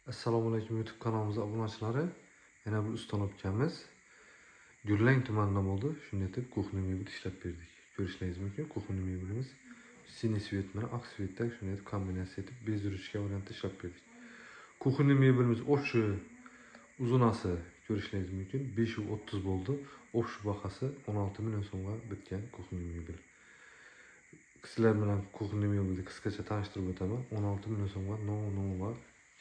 Assalomu alaykum YouTube kanalımıza obunachilari. Yana bir uston o'tganmiz. Gurlang tumanida bo'ldi. Shunday deb kuxni mebel ishlab berdik. Ko'rishingiz mumkin. Kuxni mebelimiz siniy svet bilan oq svetda shunday deb kombinatsiya etib bezdiruvchiga variantda ishlab berdik. Kuxni mebelimiz o'shi uzunasi ko'rishingiz mumkin. 530 bo'ldi. O'shi bahasi 16 million so'mga bitgan kuxni mebel. Sizlar bilan kuxni mebelni qisqacha tanishtirib o'taman. 16 million so'mga no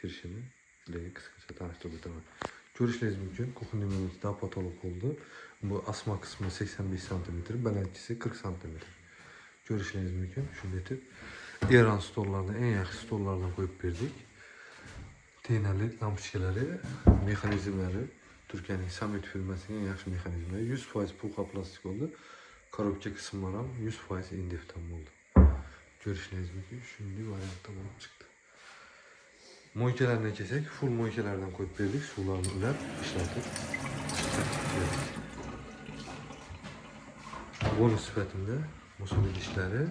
kirishini sizlarga qisqacha tanishtirib o'taman. Ko'rishingiz mumkin, kuxni mebelimiz dapotolog bo'ldi. Bu asma qismi 85 cm, balandchisi 40 cm. Ko'rishingiz mumkin, shunday deb Eron stollaridan eng yaxshi stollardan qo'yib berdik. Teynali lampochkalari, mexanizmlari Turkiyaning Samet firmasining eng yaxshi mexanizmlari. 100% pulqa plastik bo'ldi. Korobka qismlari ham 100% indefdan bo'ldi. Ko'rishingiz mumkin, shunday variantda bo'lib chiqdi. Moykalarına kesek, full moykalardan koyup verdik. Sularını ulab, ishlatib berdik. Bonus sifatinde musul idishleri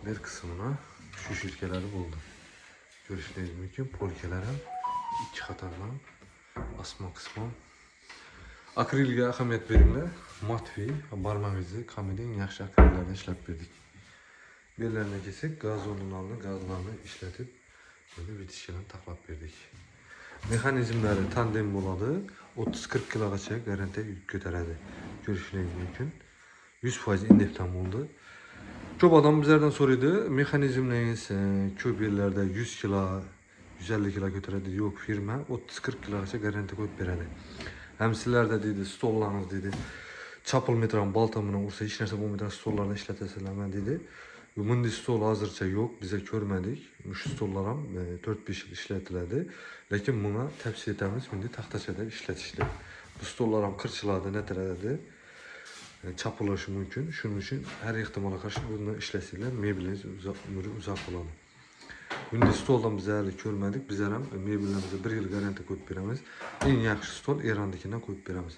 bir kısmına şu şirkeleri buldu. Görüşünüz mümkün. Polkeler ham iki qatordan asma kısmı. Akrilga ahamiyat beringlar. Matfiy, barmağınızı kamedin yaxshi akrillerden ishlab berdik. Yerlerine kesek, gazlarını ishlatib böyle bitişkilen taklap verdik. Mexanizmleri tandem buladı. 30-40 kilogacha garantiya yük ko'taradi. Görüşünüz mümkün. 100% indeftan oldu. Çok adam bizlerden soruyordu. Mexanizmleriniz köp yerlerde 100 kilo, 150 kilo götüredi. Yok firma 30-40 kilogacha garantiya koyup beradi. Hem sizlerde dedi stollarınız dedi. Çapıl metran baltamına ursa hiç narsa bo'lmaydigan stollarni ishlatasilar dedi. Bunday stol hozircha yo'q, bize ko'rmadik. Shu stollar ham 4-5 yil ishlatiladi. Lekin buna tavsiya etamiz, bunday taxtachada ishlatishni. Bu stollar ham qirchiladi, natiladi. Chapilishi mumkin. Shuning uchun har ehtimolga qarshi buni ishlasanglar, mebelingiz umri uzoq bo'ladi. Bunday stoldan biz hali ko'rmadik. Bizlar ham mebelimizga 1 yil garantiya qo'yib beramiz. Eng yaxshi stol Eronnikidan qo'yib beramiz.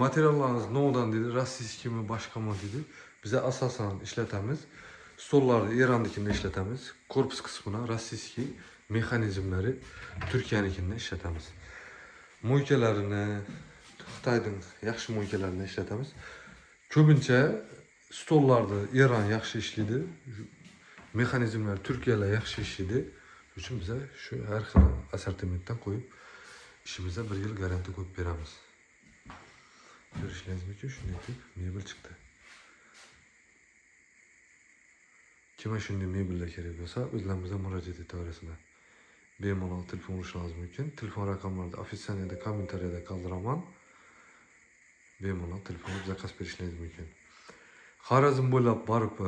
Materiallarınız no'dan dedi, rossiyskimi, boshqami dedi. Bize asosan ishlatamiz. Stollarda Eronnikini ishlatamiz. Korpus kısmına rossiyskiy mexanizmleri Türkiye'nikinden ishlatamiz. Moykalarini Xitoyning yaxshi moykalarini ishlatamiz. Ko'pincha stollarda Eron yaxshi ishlaydi. Mexanizmler Türkiye'yle yaxshi ishlaydi. Shuning uchun bize şu har xil assortimentdan qo'yib ishimizga 1 yil garantiya qo'yib beramiz. Görüşünüz mümkün, shunday deb mebel chiqdi. Kime shunday mebellar kerak bo'lsa, o'zlarimizga murojaat etaverasizlar. Bemalol telefon urishingiz mumkin. Telefon raqamlarini ofitseniyada kommentariyada qoldiraman. Bemalol telefonga zakaz berishingiz mumkin. Xorazm bo'ylab borib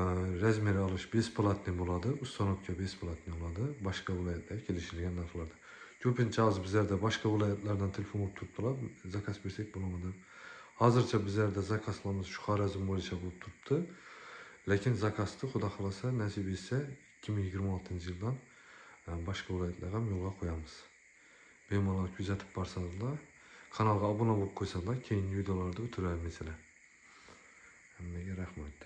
razmeri olish besplatniy bo'ladi, ustanokka besplatniy bo'ladi, boshqa viloyatlarga kelishilgan narxlarda. Ko'pincha hozir bizlarda boshqa viloyatlardan telefon olib turibdilar, zakaz bersak bo'lamadi. Hozircha bizlarda zakazlarimiz shu Xorazm bo'yicha bo'lib turibdi. Lekin zakazni xudo xolasa nasib etsa 2026-yildan boshqa viloyatlarga ham yo'lga qo'yamiz. Bemalol kuzatib borsangizlar, kanalga obuna bo'lib qo'ysangizlar, keyingi videolarda o'tiravermaysizlar. Hammaga rahmat.